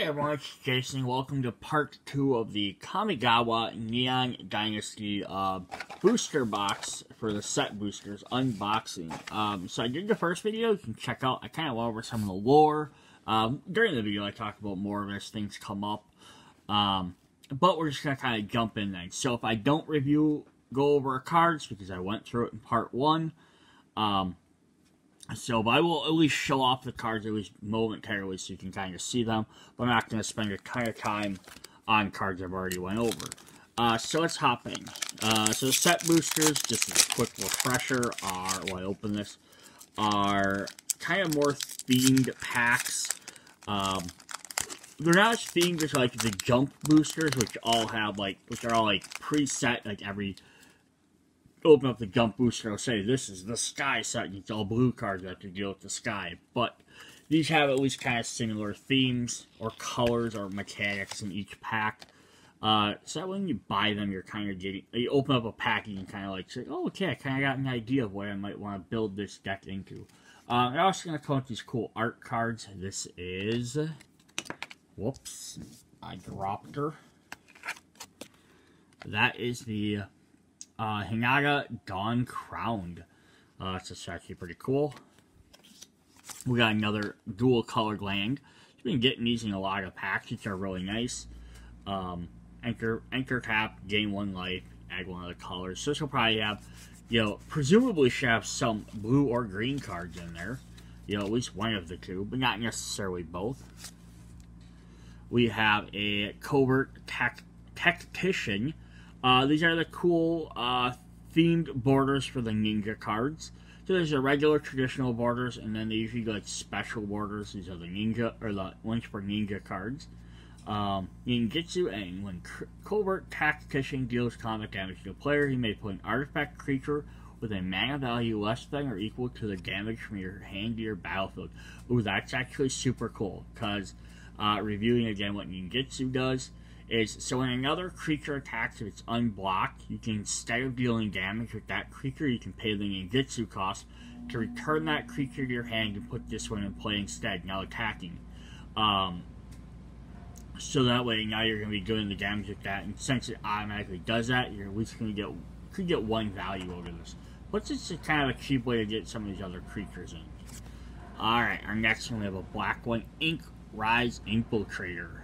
everyone, it's Jason. Welcome to part 2 of the Kamigawa Neon Dynasty booster box for the set boosters unboxing. So I did the first video. You can check out. I kind of went over some of the lore. During the video, I talked about more of as things come up. But we're just going to kind of jump in then. So if I don't go over our cards, because I went through it in part 1, but I will at least show off the cards at least momentarily so you can kind of see them. But I'm not going to spend a ton of time on cards I've already went over. So let's hop in. So the set boosters, just as a quick refresher, while I open this, are kind of more themed packs. They're not as themed as like the jump boosters, which are all preset, like every open up the jump booster, I'll say this is the sky set, and it's all blue cards that have to deal with the sky. But these have at least kind of similar themes, or colors, or mechanics in each pack. So that when you buy them, you're kind of getting, you open up a pack and you kind of like say, oh, okay, I kind of got an idea of what I might want to build this deck into. I'm also going to come with these cool art cards. This is, whoops, I dropped her. That is the Hinata Dawn Crowned. It's actually pretty cool. We got another dual colored land. We've been getting these in a lot of packs, which are really nice. Anchor tap, gain 1 life, add 1 of the colors. So this will probably have, presumably should have some blue or green cards in there. At least one of the two, but not necessarily both. We have a Covert Tactician. These are the cool themed borders for the ninja cards. So there's the regular traditional borders, and then they usually go like special borders. These are the ninja, or the ones for ninja cards. Ninjutsu, and when Covert Tactician deals combat damage to a player, he may put an artifact creature with a mana value less than or equal to the damage from your hand to your battlefield. Ooh, that's actually super cool, because reviewing again what Ninjutsu does, so when another creature attacks, if it's unblocked, you can, instead of dealing damage with that creature, you can pay the ninjutsu cost to return that creature to your hand and put this one in play instead, now attacking. So that way, now you're going to be doing the damage with that, and since it automatically does that, you're at least going to get 1 value out of this. But it's just kind of a cheap way to get some of these other creatures in. Alright, our next one, we have a black one, Ink Rise Infiltrator.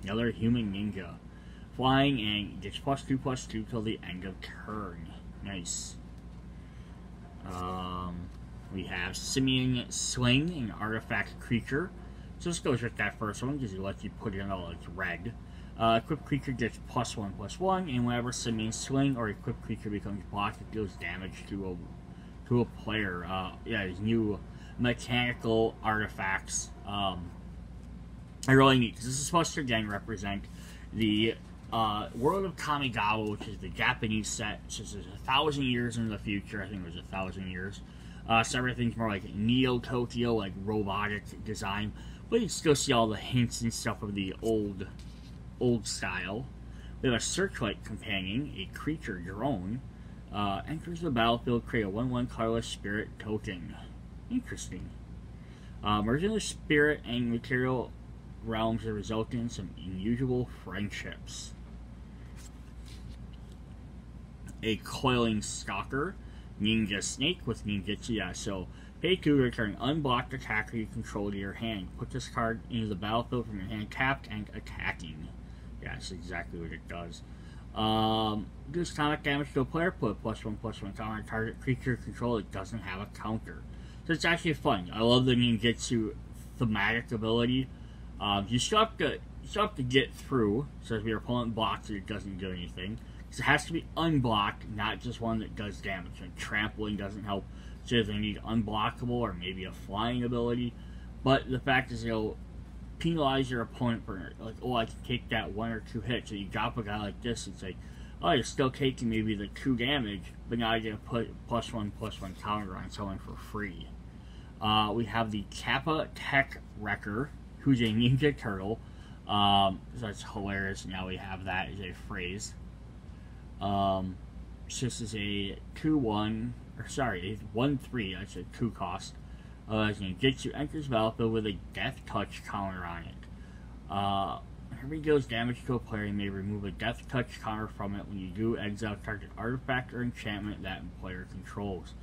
Another human ninja. Flying and gets +2/+2 till the end of turn. Nice. We have Simian Sling, an artifact creature. So this goes with that first one, because it lets you put it in all its red. Equipped creature gets +1/+1, and whenever Simian Sling or equipped creature becomes blocked, it deals damage to a player. These new mechanical artifacts. I really neat, because this is supposed to again represent the world of Kamigawa, which is the Japanese set. So this is 1,000 years in the future. I think it was 1,000 years. So everything's more like Neo Tokyo, like robotic design, but you can still see all the hints and stuff of the old style. We have a Searchlight Companion, a creature your own. Enters the battlefield, create a 1/1 colorless spirit token. Interesting. Merging the spirit and material realms that result in some unusual friendships. A Coiling Stalker, Ninja Snake with Ninjutsu. So pay 2 to return unblocked attacker you control to your hand. Put this card into the battlefield from your hand tapped and attacking. Yeah, that's exactly what it does. Deals combat damage to a player, put a +1/+1 counter on target creature control that doesn't have a counter. So it's actually fun. I love the Ninjutsu thematic ability. You still have to get through, so if your opponent blocks it, it doesn't do anything. Because it has to be unblocked, not just one that does damage. And trampling doesn't help, so they need unblockable or maybe a flying ability. But the fact is, penalize your opponent for, like, oh, I can take that 1 or 2 hits. So you drop a guy like this, it's like, oh, you're still taking maybe the 2 damage, but now I get to put +1/+1 counter on someone for free. We have the Kappa Tech Wrecker, who's a Ninja Turtle. So that's hilarious. Now we have that as a phrase. So this is a 2/1, or sorry, a 1/3. That's a 2 cost. As Ninjutsu enters battlefield with a Death Touch counter on it. Whenever he deals damage to a player, you may remove a Death Touch counter from it. When you do, exile target artifact or enchantment that player controls.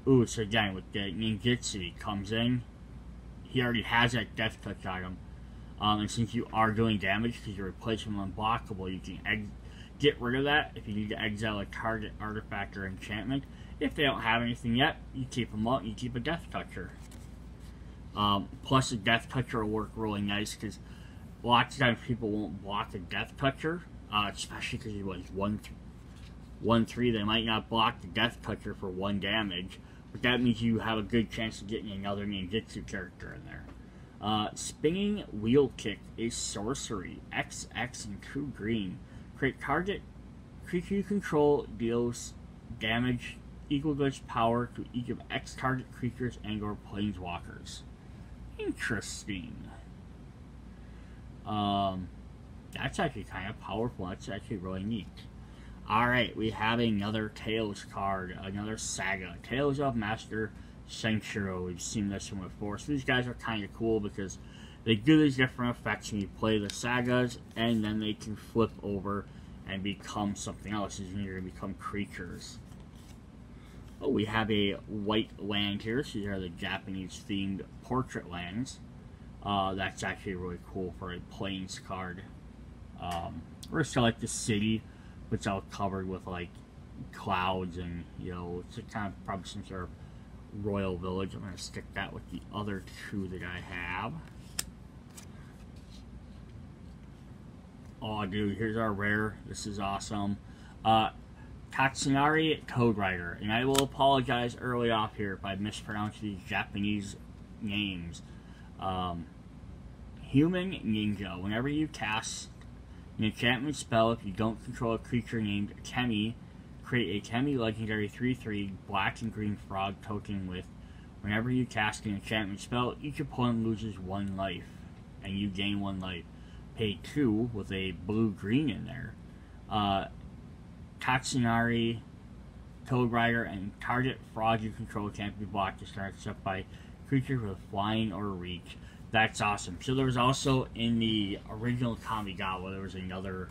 Ooh, so again, with the Ninjutsu, he comes in, he already has that Death Touch item. And since you are doing damage because you're replacing them unblockable, you can get rid of that if you need to exile a target artifact or enchantment. If they don't have anything yet, you keep them out and you keep a Death Toucher. Plus, a Death Toucher will work really nice because lots of times people won't block a Death Toucher, especially because he was 1/3. They might not block the Death Toucher for 1 damage, but that means you have a good chance of getting another Ninjutsu character in there. Spinning Wheel Kick is sorcery, XX and 2 green. Create target creature you control deals damage equal to its power to each of X target creatures and or planeswalkers. Interesting. That's actually kind of powerful. That's actually really neat. Alright, we have another Tales card, another Saga. Tales of Master Senshiro. We've seen this one before. So these guys are kind of cool because they do these different effects when you play the Sagas, and then they can flip over and become something else. These are going to become creatures. Oh, we have a white land here. So these are the Japanese-themed portrait lands. That's actually really cool for a Plains card. Or so like the city, but it's all covered with like clouds and, you know, it's a kind of probably some sort of royal village. I'm going to stick that with the other 2 that I have. Oh, dude, here's our rare. This is awesome. Katsunari Code Rider. And I will apologize early off here if I mispronounce these Japanese names. Human Ninja. Whenever you cast an enchantment spell, if you don't control a creature named Kemi, create a Kemi legendary 3/3 black and green frog token with whenever you cast an enchantment spell, each opponent loses 1 life, and you gain 1 life. Pay 2 with a blue-green in there. Katsunari, Code Rider, and target frog you control can't be blocked to start except by creatures with flying or reach. That's awesome. So there was also, in the original Kamigawa, there was another,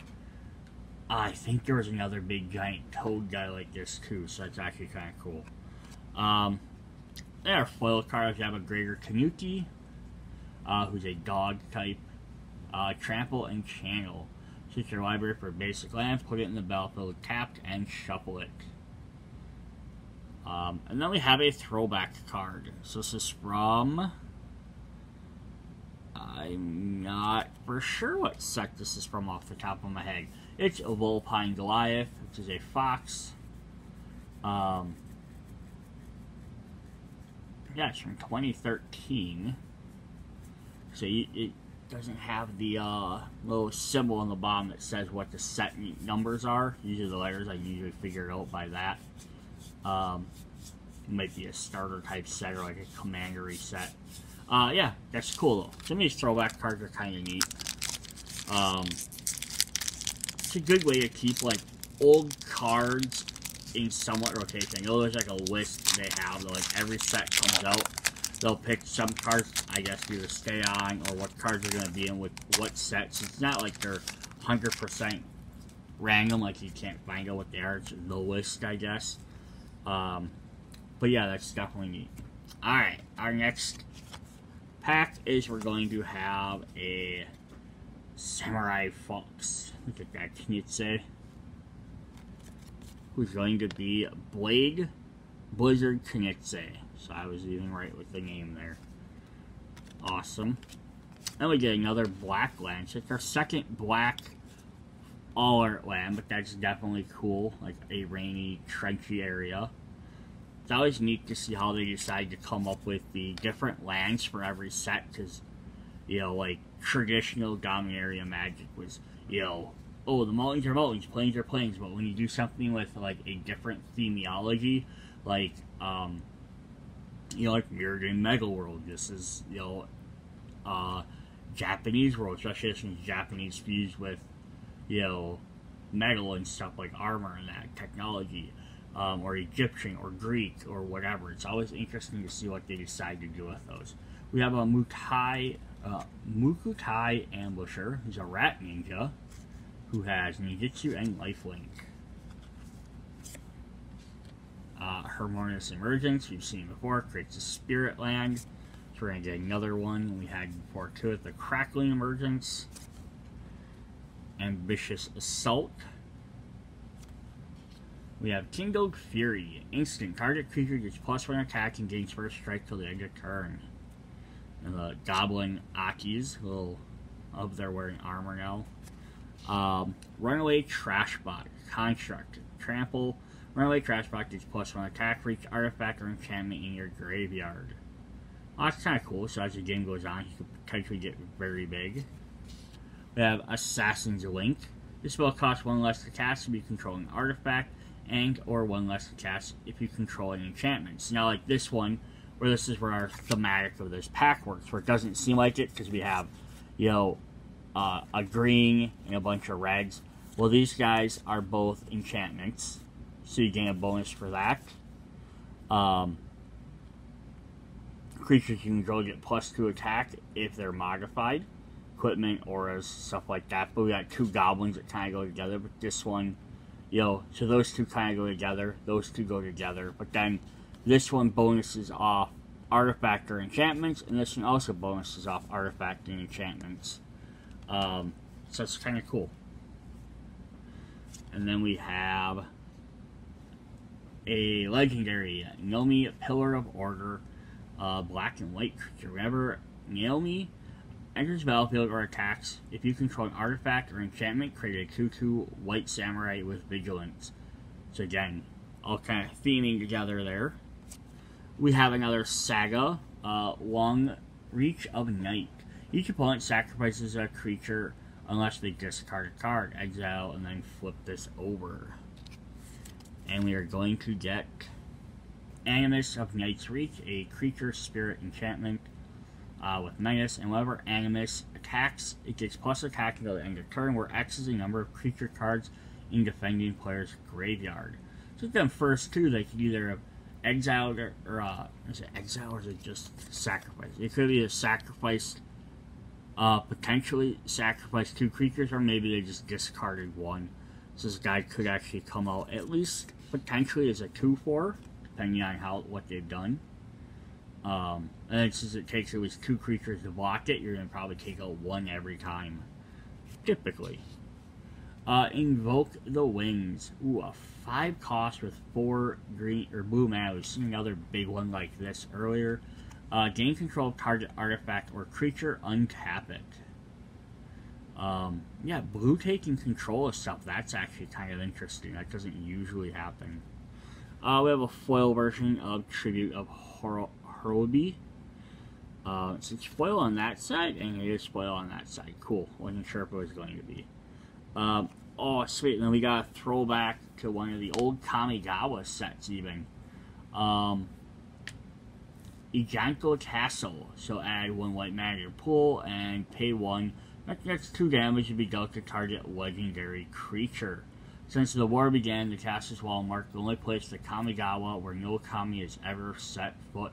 I think there was another big giant toad guy like this too, so that's actually kind of cool. There are foil cards. You have a Greater Tanuki, who's a dog type. Trample and Channel. Search your library for a basic land, put it in the battlefield tapped, and shuffle it. And then we have a throwback card. So this is from, I'm not for sure what set this is from off the top of my head. It's a Vulpine Goliath, which is a fox. Yeah, it's from 2013. So it doesn't have the little symbol on the bottom that says what the set numbers are. Usually the letters, I usually figure it out by that. It might be a starter type set or like a commandery set. Yeah, that's cool though. Some of these throwback cards are kind of neat. It's a good way to keep like old cards in somewhat rotation. I know there's like a list they have that like every set comes out. They'll pick some cards, I guess, either stay on or what cards are going to be in with what sets. It's not like they're 100% random, like you can't find out what they are. It's the list, I guess. But yeah, that's definitely neat. Alright, our next pack is we're going to have a Samurai Fox. Look at that, Knitse. Who's going to be Blade Blizzard Knitse. So I was even right with the name there. Awesome. Then we get another black land. So it's our second black all-art land, but that's definitely cool. Like a rainy, trenchy area. It's always neat to see how they decide to come up with the different lands for every set, because, you know, like, traditional Dominaria Magic was, you know, oh, the mountains are mountains, plains are plains, but when you do something with, like, a different themiology, like, you know, like Mirrodin Mega World, this is, you know, Japanese world, especially this one's Japanese fused with, you know, metal and stuff like armor and that technology. Or Egyptian, or Greek, or whatever. It's always interesting to see what they decide to do with those. We have a Mutai Mukutai Ambusher, who's a rat ninja, who has ninjutsu and lifelink. Harmonious Emergence, we've seen before, creates a spirit land. So we're going to get another one we had before to it, the Crackling Emergence. Ambitious Assault. We have Kindled Fury. Instant. Target creature gets +1 attack and gains first strike till the end of turn. And the Goblin Akis, little up there wearing armor now. Runaway Trashbot. Construct. Trample. Runaway Trashbot gets +1 attack for each artifact or enchantment in your graveyard. Well, that's kind of cool, so as the game goes on, you could potentially get very big. We have Assassin's Link. This spell costs 1 less to cast if you control an artifact, and or 1 less to cast if you control an enchantment. So now like this one, where this is where our thematic of this pack works, where it doesn't seem like it, because we have, you know, a green and a bunch of reds. Well, these guys are both enchantments, so you gain a bonus for that. Creatures you control get +2 attack if they're modified. Equipment, auras, stuff like that. But we got 2 goblins that kind of go together. But this one, you know, so those 2 kind of go together. Those 2 go together. But then this one bonuses off artifact or enchantments, and this one also bonuses off artifact and enchantments. So it's kind of cool. And then we have a legendary Naomi Pillar of Order, black and white creature. Whenever Naomi enters the battlefield or attacks, if you control an artifact or enchantment, create a 2/2 white samurai with vigilance. So again, all kind of theming together there. We have another saga, Long Reach of Night. Each opponent sacrifices a creature unless they discard a card, exile, and then flip this over. And we are going to get Animus of Night's Reach, a creature spirit enchantment with menace, and whenever Animus attacks, it gets + attack until the end of turn, where X is the number of creature cards in defending player's graveyard. So them first 2, they could either have exiled or is it exile or is it just sacrifice? It could be a sacrifice, potentially sacrifice 2 creatures, or maybe they just discarded 1. So this guy could actually come out at least potentially as a 2/4, depending on what they've done. And then since it takes at least 2 creatures to block it, you're going to probably take out 1 every time, typically. Invoke the Wings. Ooh, a 5 cost with 4 green or blue mana. We've seen another big one like this earlier. Gain control of target artifact or creature, untap it. Yeah, blue taking control of stuff, that's actually kind of interesting. That doesn't usually happen. We have a foil version of Tribute of Horobi. So it's foil on that side, and it is foil on that side. Cool. Wasn't sure if it was going to be. Oh, sweet. And then we got a throwback to one of the old Kamigawa sets, even. Ijanko Castle. So add 1 white mana to your pool and pay 1. That's 2 damage to be dealt to target legendary creature. Since the war began, the castle's wall marked the only place in Kamigawa where no kami has ever set foot.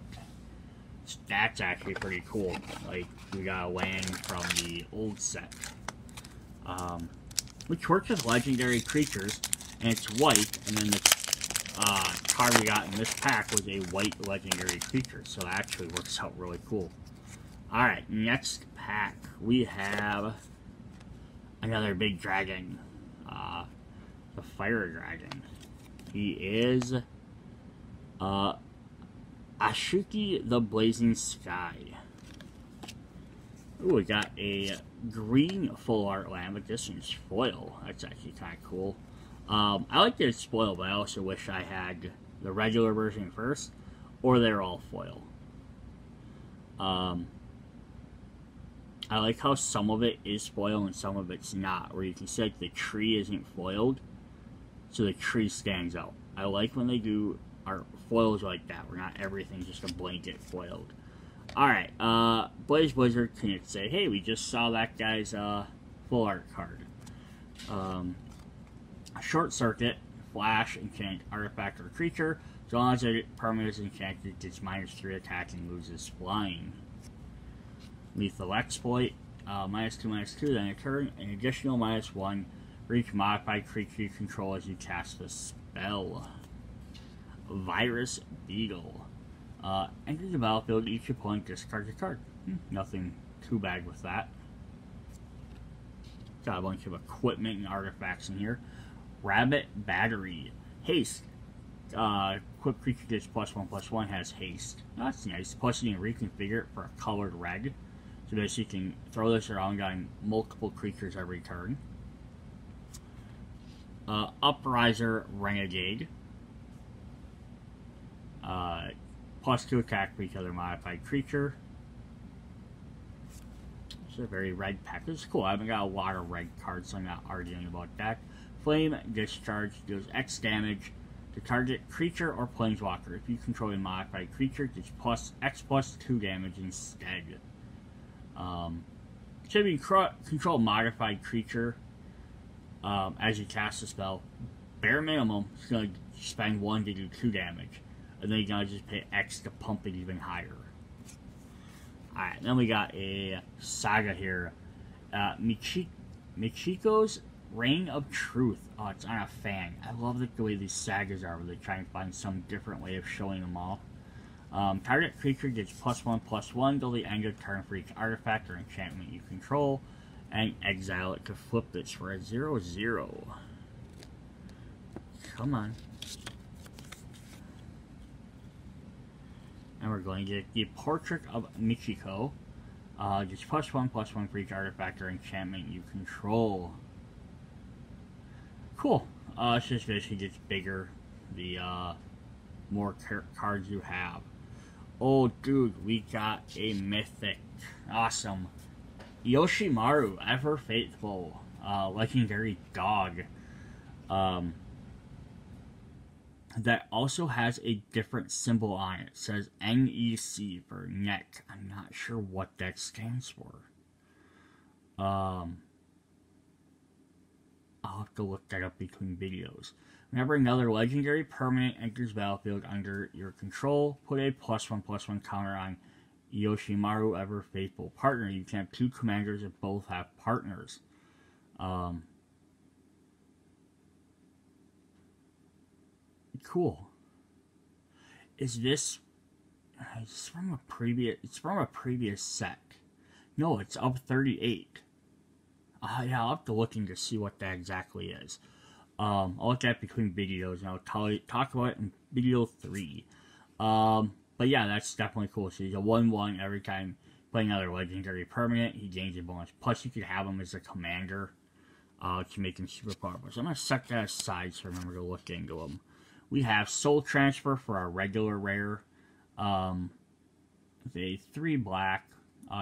So that's actually pretty cool. Like, we got a land from the old set. Which works with legendary creatures, and it's white, and then the card we got in this pack was a white legendary creature, so it actually works out really cool. Alright, next pack, we have another big dragon, the Fire Dragon. He is Ashuki the Blazing Sky. Ooh, we got a green full art land, but this one's foil. That's actually kind of cool. I like that it's foil, but I also wish I had the regular version first, or they're all foil. I like how some of it is foil and some of it's not, where you can see like the tree isn't foiled, so the tree stands out. I like when they do art foils like that, where not everything's just a blanket foiled. Alright, Blaze Blizzard can say, hey, we just saw that guy's full art card. Short Circuit, Flash, enchant artifact or creature. As long as a permanent is enchanted, it gets -3 attack and loses flying. Lethal Exploit, -2/-2, then a turn, an additional -1 for each modified creature you control as you cast the spell. Virus Beetle. Enter the battlefield, each opponent discards a card. Nothing too bad with that. Got a bunch of equipment and artifacts in here. Rabbit Battery. Haste. Equipped creature gets +1/+1, has haste. That's nice. Plus you can reconfigure it for a colored red. So basically you can throw this around on multiple creatures every turn. Upriser Renegade. +2 attack for each other modified creature. It's a very red pack. This is cool. I haven't got a lot of red cards, so I'm not arguing about that. Flame Discharge deals X damage to target creature or planeswalker. If you control a modified creature, it gets X+2 damage instead. So if you control a modified creature as you cast the spell, bare minimum, it's going to spend 1 to do 2 damage. And then you're going to just pay X to pump it even higher. Alright, then we got a saga here. Michiko's Reign of Truth. Oh, it's on a fan. I love the way these sagas are, where they try and find some different way of showing them off. Target creature gets +1/+1 till the end of turn for each artifact or enchantment you control, and exile it to flip this for a 0/0. Come on. And we're going to get the Portrait of Michiko. Just +1/+1 for each artifact or enchantment you control. Cool. It's just basically gets bigger the more cards you have. Oh, dude, we got a mythic. Awesome. Yoshimaru, Ever Faithful. Legendary dog. That also has a different symbol on it. It says NEC for neck. I'm not sure what that stands for. I'll have to look that up between videos. Whenever another legendary permanent enters battlefield under your control, put a +1/+1 counter on Yoshimaru, Ever Faithful partner. You can have 2 commanders that both have partners. Cool. Is this? It's from a previous. It's from a previous set. No, it's up 38. Yeah, I'll have to look in to see what that exactly is. I'll look at it between videos and I'll talk about it in video 3. But yeah, that's definitely cool. So he's a 1/1 every time playing another legendary permanent. He gains a bonus. Plus, you could have him as a commander to make him super powerful. So I'm going to set that aside so I remember to look into him. We have Soul Transfer for our regular rare. With a 3 black.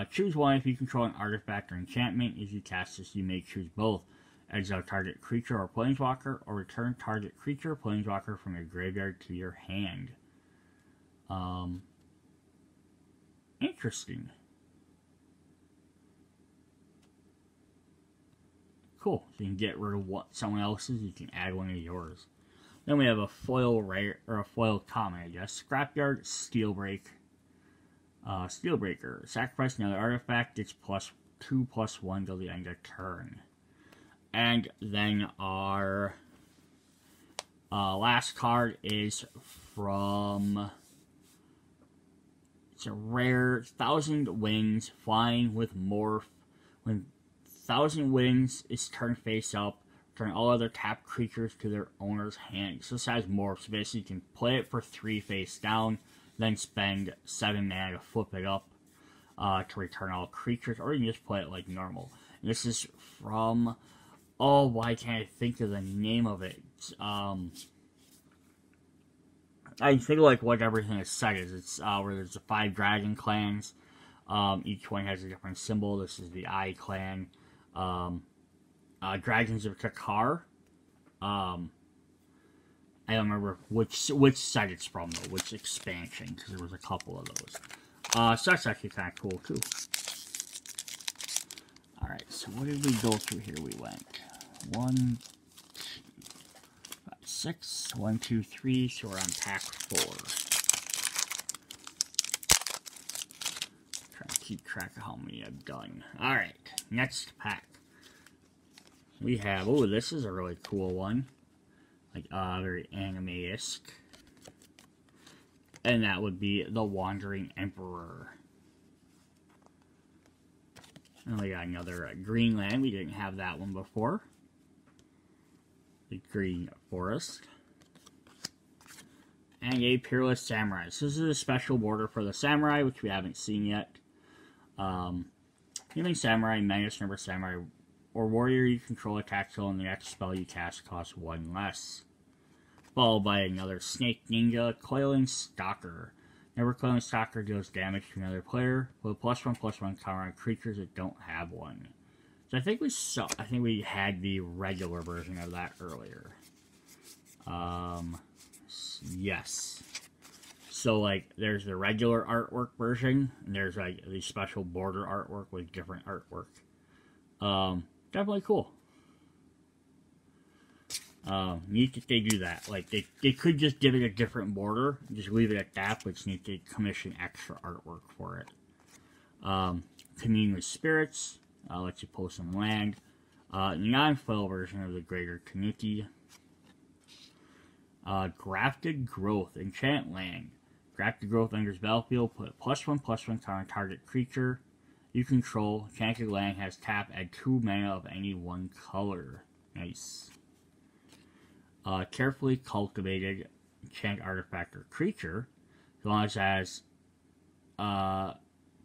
Choose one if you control an artifact or enchantment. As you cast this, you may choose both. Exile target creature or planeswalker, or return target creature or planeswalker from your graveyard to your hand. Interesting. Cool. So you can get rid of someone else's, you can add one of yours. Then we have a foil rare, or a foil common, I guess. Scrapyard Steelbreaker. Sacrifice another artifact, gets +2/+1 till the end of turn. And then our last card is from... It's a rare 1,000 Wings, flying with morph. When 1,000 Wings is turned face up, turn all other tapped creatures to their owner's hand. So this has morph, so basically you can play it for 3 face down, then spend 7 mana to flip it up to return all creatures, or you can just play it like normal. And this is from... Oh, why can't I think of the name of it? I think like what everything is said is. It's where there's the 5 dragon clans. Each one has a different symbol. This is the Eye clan. Dragons of Kakar. I don't remember which set it's from though, which expansion, because there was a couple of those. So that's actually kind of cool too. Alright, so what did we go through here? We went 1, 2, 5, 6, 1, 2, 3, so we're on pack 4. Trying to keep track of how many I've done. Alright, next pack. We have, oh, this is a really cool one. Like, very anime-esque. And that would be the Wandering Emperor. And we got another Greenland. We didn't have that one before. The Green Forest. And a Peerless Samurai. So this is a special border for the Samurai, which we haven't seen yet. Healing Samurai, Magus Number Samurai, or Warrior you control attacks till the next spell you cast costs 1 less. Followed by another Snake Ninja, Coiling Stalker. Whenever Coiling Stalker deals damage to another player, with a +1/+1 counter on creatures that don't have one. So I think we had the regular version of that earlier. Yes. So like there's the regular artwork version, and there's like the special border artwork with different artwork. Definitely cool. Neat that they do that. Like, they could just give it a different border, and just leave it at that, but it's neat to commission extra artwork for it. Commune with Spirits, lets you pull some land. Non-foil version of the Greater Tanuki. Grafted Growth, Enchant Land. Grafted Growth enters battlefield, put a +1/+1 counter on target creature you control. Enchanted Land has tap, add 2 mana of any one color. Nice. Carefully cultivated enchant artifact or creature, as long as it has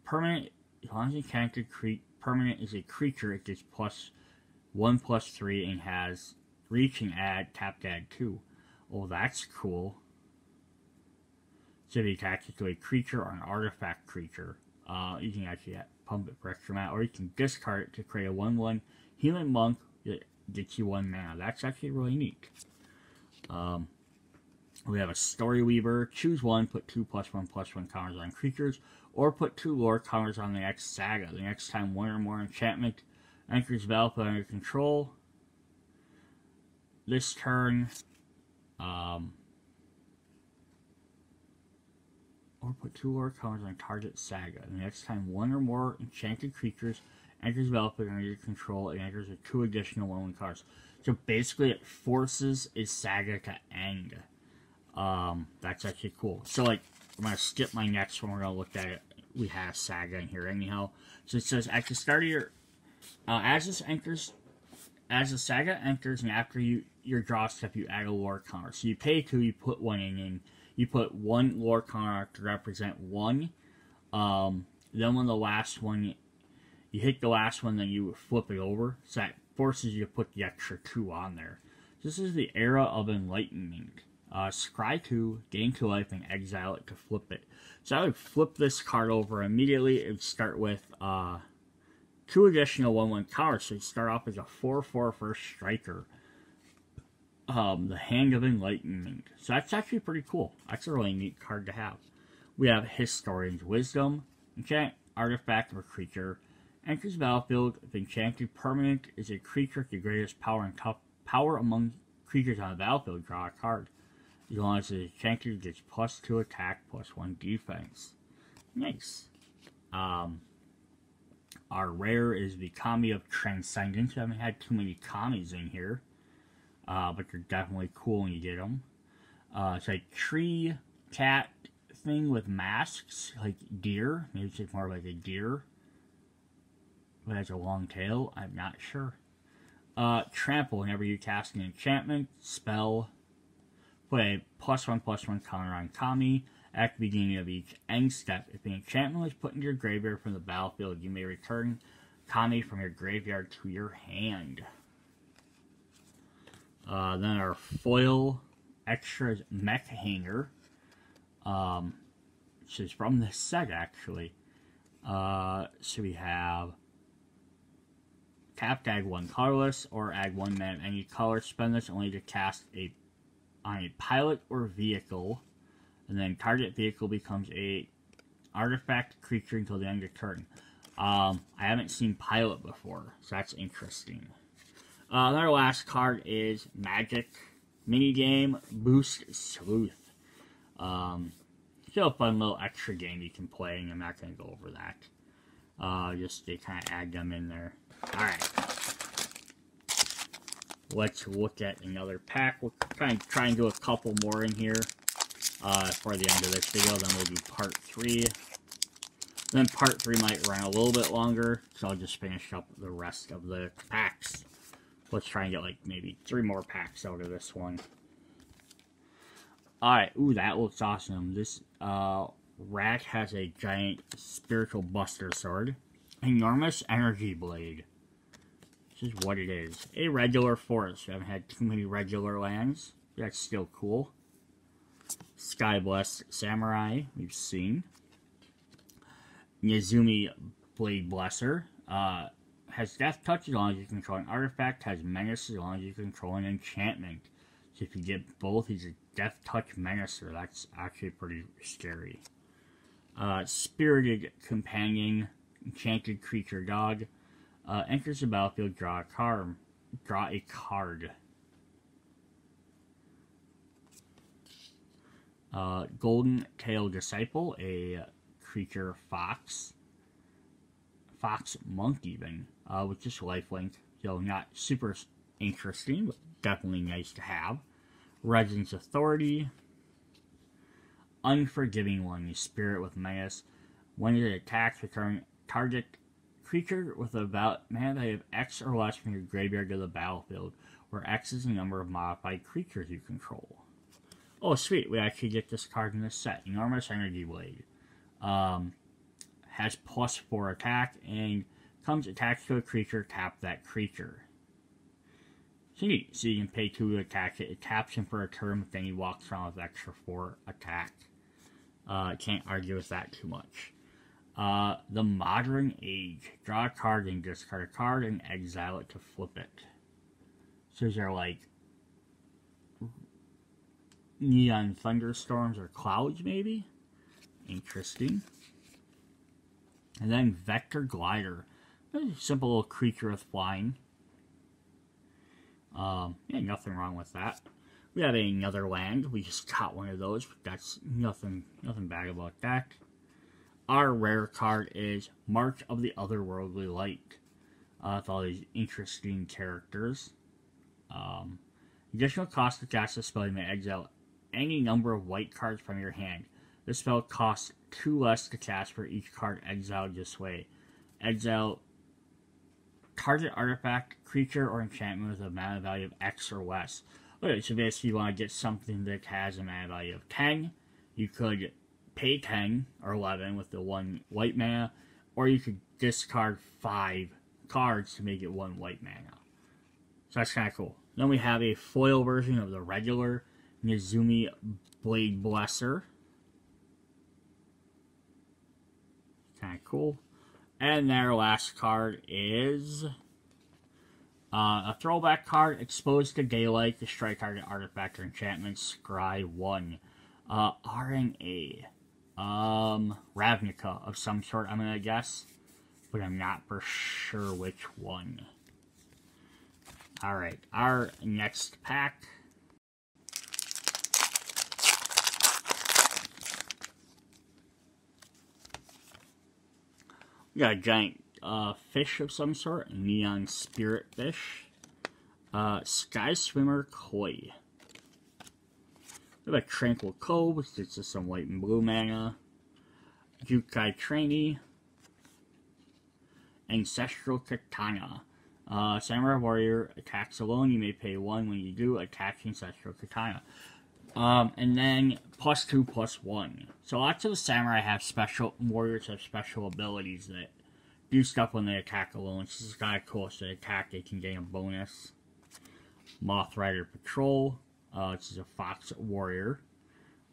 permanent. As long as enchanted permanent is a creature, it gets +1/+3 and has reach and tap to add 2. Oh, that's cool. So if you attach it to a creature or an artifact creature, you can actually pump it for extra mana, or you can discard it to create a 1/1 healing monk that gets you 1 mana. That's actually really neat. We have a Story Weaver. Choose one, put 2 +1/+1 counters on creatures, or put 2 lore counters on the next saga. The next time one or more enchantment enters battlefield under control, this turn, or put 2 lore counters on target saga. The next time one or more enchanted creatures enters battlefield under your control, it enters with 2 additional 1/1 cards. So basically, it forces a saga to end. That's actually cool. So, like, I'm going to skip my next one. We're going to look at it. We have saga in here anyhow. So it says, at the start of your... as the saga enters, and after your draw step, you add a lore counter. So you pay 2, you put 1 in, and you put 1 lore counter to represent 1. Then when the last one... You hit the last one, then you flip it over. So that forces you to put the extra 2 on there. This is the Era of Enlightenment. Scry 2, gain 2 life, and exile it to flip it. So I would flip this card over immediately. It would start with 2 additional 1/1 counters. So you start off as a 4/4 first striker. The Hand of Enlightenment. So that's actually pretty cool. That's a really neat card to have. We have Historian's Wisdom. Enchant artifact or creature. Enters battlefield. If enchanted permanent is a creature with the greatest power and power among creatures on the battlefield, draw a card. As long as the enchanted gets +2 attack, +1 defense. Nice. Our rare is the Kami of Transcendence. I haven't had too many Kamis in here, but they're definitely cool when you get them. It's like tree cat thing with masks, like deer. Maybe it's more like a deer, but has a long tail. I'm not sure. Trample. Whenever you cast an enchantment, spell, put a +1/+1 counter on Kami. At the beginning of each end step, if an enchantment was put into your graveyard from the battlefield, you may return Kami from your graveyard to your hand. Then our foil extras Mech Hanger, which is from this set actually. So we have tap to add 1 colorless, or add 1 mana of any color. Spend this only to cast on a pilot or vehicle, and then target vehicle becomes a artifact creature until the end of turn. I haven't seen pilot before, so that's interesting. Our last card is Magic Minigame Boost Sleuth. Still a fun little extra game you can play, and I'm not going to go over that. Just they kind of add them in there. Alright. Let's look at another pack. We'll try and do a couple more in here for the end of this video. Then we'll do part 3. Then part 3 might run a little bit longer, so I'll just finish up the rest of the packs. Let's try and get like maybe 3 more packs out of this one. Alright, ooh, that looks awesome. This rat has a giant spiritual buster sword. Enormous energy blade. This is what it is. A regular forest. We haven't had too many regular lands. That's still cool. Sky Blessed Samurai, we've seen. Nezumi Blade Blesser. Has Death Touch as long as you control an artifact. Has Menace as long as you control an enchantment. So if you get both, he's a Death Touch Menacer. That's actually pretty scary. Spirited Companion. Enchanted Creature Dog. Enters the battlefield, draw a card. Golden Tail Disciple, a creature fox. Fox monk even, with just lifelink. So not super interesting, but definitely nice to have. Residence Authority. Unforgiving One, spirit with menace. When it attacks, return target creature with a mana value of X or less from your graveyard to the battlefield, where X is the number of modified creatures you control. Oh, sweet. We actually get this card in this set. Enormous Energy Blade. Has +4 attack, and comes attached to a creature, tap that creature. So neat. So you can pay 2 to attack it. It taps him for a turn, but then he walks around with extra 4 attack. Can't argue with that too much. The Modern Age. Draw a card and discard a card and exile it to flip it. So these are like neon thunderstorms or clouds, maybe? Interesting. And then Vector Glider. A simple little creature with flying. Yeah, nothing wrong with that. We have another land. We just got one of those, but that's nothing bad about that. Our rare card is March of the Otherworldly Light. With all these interesting characters. Additional cost to cast this spell, you may exile any number of white cards from your hand. This spell costs 2 less to cast for each card exiled this way. Exile target artifact, creature, or enchantment with a mana value of X or less. Okay, so basically you want to get something that has a mana value of 10. You could pay 10 or 11 with the 1 white mana, or you could discard 5 cards to make it 1 white mana. So that's kind of cool. Then we have a foil version of the regular Nezumi Blade Blesser. Kind of cool. And their last card is a throwback card, exposed to daylight, destroy target artifact or enchantment, scry 1. RNA. Ravnica of some sort, I'm gonna guess. But I'm not for sure which one. Alright, our next pack. We got a giant fish of some sort, a neon spirit fish. Sky Swimmer Koi. We have a Tranquil Cove, which is just some white and blue mana. Jukai Trainee. Ancestral Katana. Samurai Warrior attacks alone. You may pay 1 when you do. Attack Ancestral Katana. And then +2/+1. So lots of the samurai have warriors have special abilities that do stuff when they attack alone. This is kind of cool. So they attack, they can gain a bonus. Moth Rider Patrol. This is a fox warrior.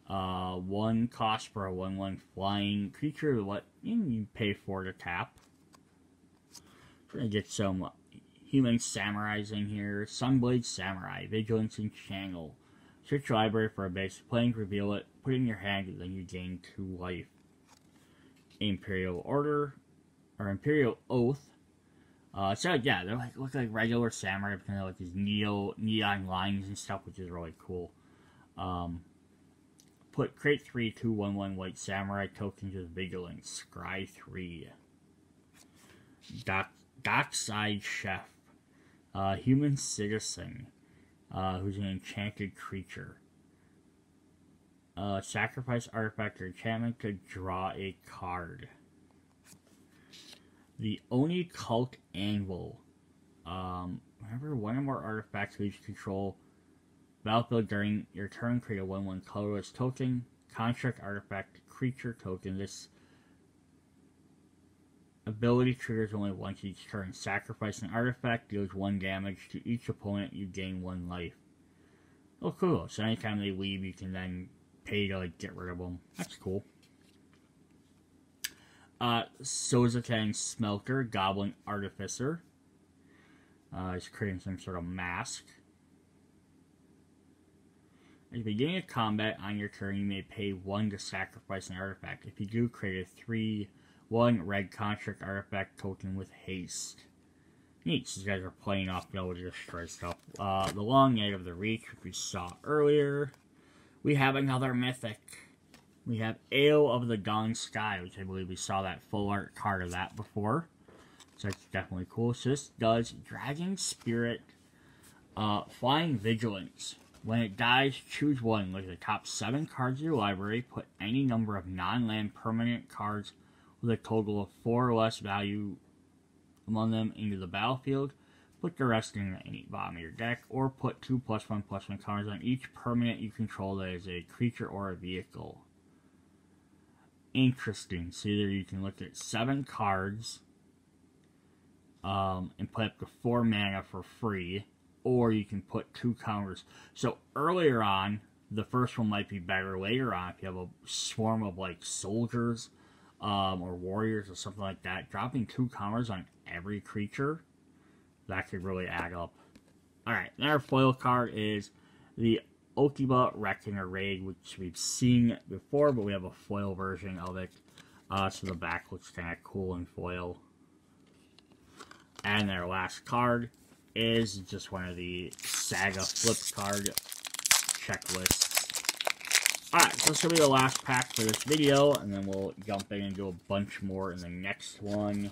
1 cost for a 1/1 flying creature. What you pay 4 to tap. We're gonna get some human samurais in here. Sunblade Samurai, Vigilance and Channel. Search your library for a basic plane, reveal it, put it in your hand, and then you gain 2 life. Imperial Order, or Imperial Oath. So yeah, they look like regular samurai, but kind of like these neon lines and stuff, which is really cool. Create 3 2/1/1 white samurai tokens with vigilance. Scry 3. Dockside Chef. Human Citizen, who's an enchanted creature. Sacrifice artifact or enchantment to draw a card. The Oni Cult Anvil. Whenever one or more artifacts leaves control battlefield during your turn, create a 1/1 colorless token. Construct artifact creature token. This ability triggers only once each turn. Sacrifice an artifact, deals 1 damage to each opponent, you gain 1 life. Oh, cool. So anytime they leave, you can then pay to like get rid of them. That's cool. Sozakan Smelter, Goblin Artificer. He's creating some sort of mask. At the beginning of combat on your turn, you may pay 1 to sacrifice an artifact. If you do, create a 3/1 red construct artifact token with haste. Neat, so these guys are playing off the able to destroy stuff. The Long Night of the Reach, which we saw earlier. We have another mythic. We have Ale of the Dawn Sky, which I believe we saw that full art card of that before. So that's definitely cool. So this does Dragon Spirit, Flying Vigilance. When it dies, choose 1. Look at the top 7 cards of your library. Put any number of non-land permanent cards with a total of 4 or less value among them into the battlefield. Put the rest in the bottom of your deck, or put 2+1/+1 cards on each permanent you control that is a creature or a vehicle. Interesting. So either you can look at 7 cards and put up to 4 mana for free, or you can put 2 counters. So earlier on, the first one might be better. Later on, if you have a swarm of like soldiers or warriors or something like that, dropping 2 counters on every creature, that could really add up. Alright, and our foil card is the Okiba Reckoner Raid, which we've seen before, but we have a foil version of it. So the back looks kind of cool in foil. And our last card is just one of the Saga flip card checklists. Alright, so this will be the last pack for this video, and then we'll jump in and do a bunch more in the next one.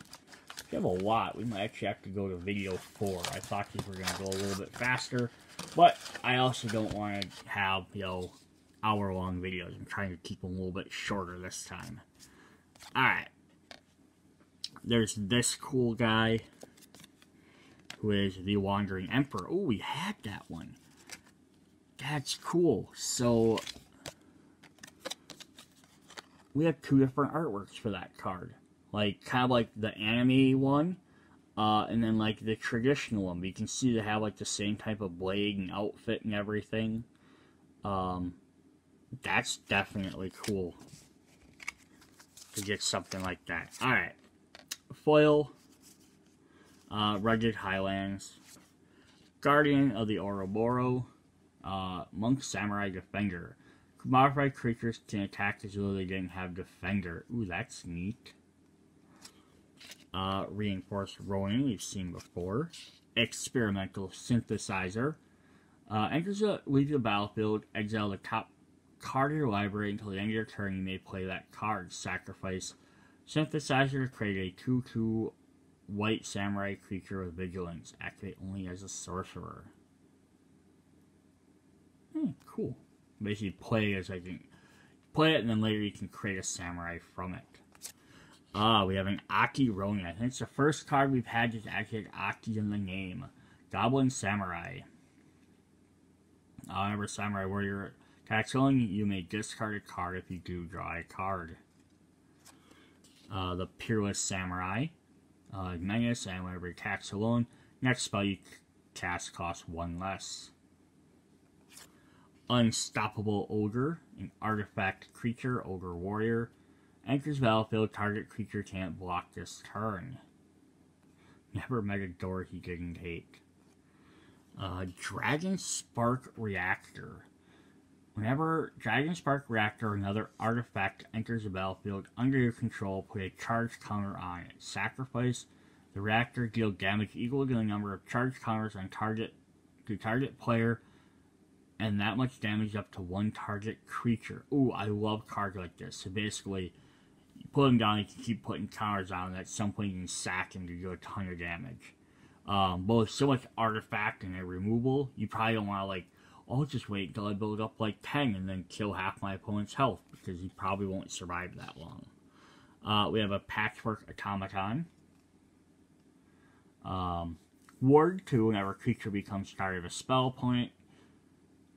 We have a lot. We might actually have to go to video 4. I thought these were going to go a little bit faster, but I also don't want to have, hour-long videos. I'm trying to keep them a little bit shorter this time. Alright. There's this cool guy, who is the Wandering Emperor. Oh, we had that one. That's cool. So, we have 2 different artworks for that card. Like, kind of like the anime one, and then like the traditional one. But you can see they have like the same type of blade and outfit and everything. That's definitely cool to get something like that. Alright. Foil. Rugged Highlands. Guardian of the Ouroboros. Monk Samurai Defender. Modified creatures can attack as though they didn't have Defender. Ooh, that's neat. Reinforced Ronin, we've seen before. Experimental Synthesizer. Enters the battlefield, exile the top card of your library until the end of your turn. You may play that card. Sacrifice Synthesizer to create a 2/2 white samurai creature with vigilance. Activate only as a sorcerer. Cool. Basically, play as I can play it, and then later you can create a samurai from it. We have an Aki Ronin. I think it's the first card we've had that's actually Aki in the name. Goblin Samurai. Whenever Samurai Warrior attacks alone, you may discard a card if you do draw a card. The Peerless Samurai. Menace, and whenever it attacks alone, next spell you cast costs 1 less. Unstoppable Ogre, an artifact creature, Ogre Warrior. Enters battlefield, target creature can't block this turn. Never met a door he didn't hate. Dragon Spark Reactor. Whenever Dragon Spark Reactor or another artifact enters the battlefield under your control, put a charge counter on it. Sacrifice the reactor, deal damage equal to the number of charge counters on target player, and that much damage up to 1 target creature. Ooh, I love cards like this. So basically, you put him down, you can keep putting counters on him. At some point, you can sack him to do a ton of damage. But with so much artifact and a removal, you probably don't want to, like, I'll just wait until I build up like 10 and then kill half my opponent's health, because he probably won't survive that long. We have a Patchwork Automaton. Ward 2, whenever a creature becomes target of a spell opponent,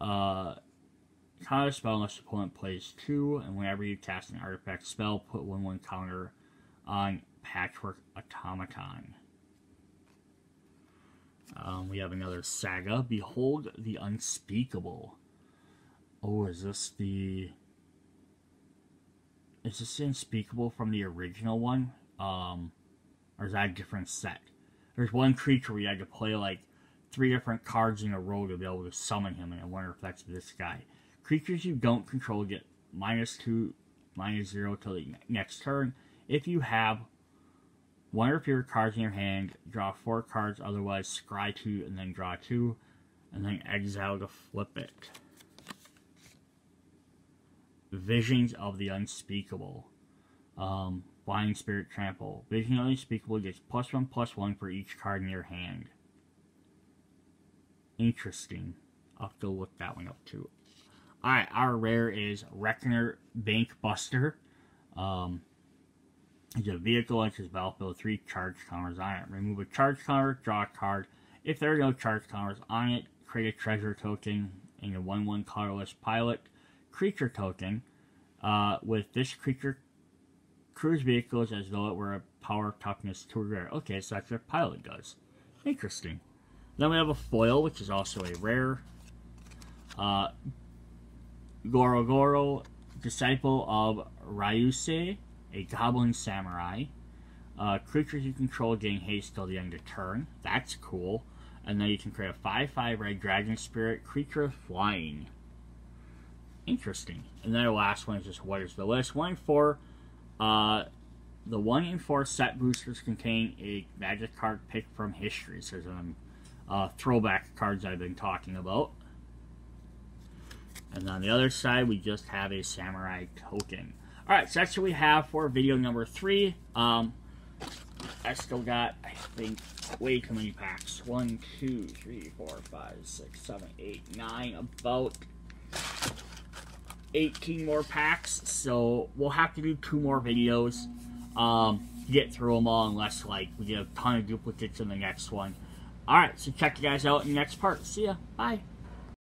counter spell unless the opponent plays 2, and whenever you cast an artifact spell, put 1/1 counter on Patchwork Automaton. We have another saga. Behold the Unspeakable. Oh, is this the Unspeakable from the original one? Or is that a different set? There's one creature where you had to play like 3 different cards in a row to be able to summon him, and I wonder if that's this guy. Creatures you don't control get -2, -0 till the next turn. If you have one or fewer cards in your hand, draw 4 cards, otherwise scry 2 and then draw 2, and then exile to flip it. Visions of the Unspeakable. Blind Spirit Trample. Vision of the Unspeakable gets +1/+1 for each card in your hand. Interesting. I'll have to look that one up too. Alright, our rare is Reckoner Bank Buster. It's a vehicle and its battlefield with 3 charge counters on it. Remove a charge counter, draw a card. If there are no charge counters on it, create a treasure token and a 1/1 colorless pilot creature token. With this creature, cruise vehicles as though it were a power of toughness 2 rare. Okay, so that's what pilot does. Interesting. Then we have a foil, which is also a rare. Goro, Disciple of Ryusei, a Goblin Samurai. Creatures you control gain haste till the end of turn. That's cool. And then you can create a 5/5 red Dragon Spirit creature flying. Interesting. And then the last one is just what is the list. 1 and 4. The 1 and 4 set boosters contain a magic card picked from history. So some throwback cards I've been talking about. And on the other side, we just have a samurai token. Alright, so that's what we have for video number 3. I still got, I think, way too many packs. 1, 2, 3, 4, 5, 6, 7, 8, 9, about 18 more packs. So we'll have to do 2 more videos to get through them all, unless like we get a ton of duplicates in the next one. Alright, so check you guys out in the next part. See ya. Bye.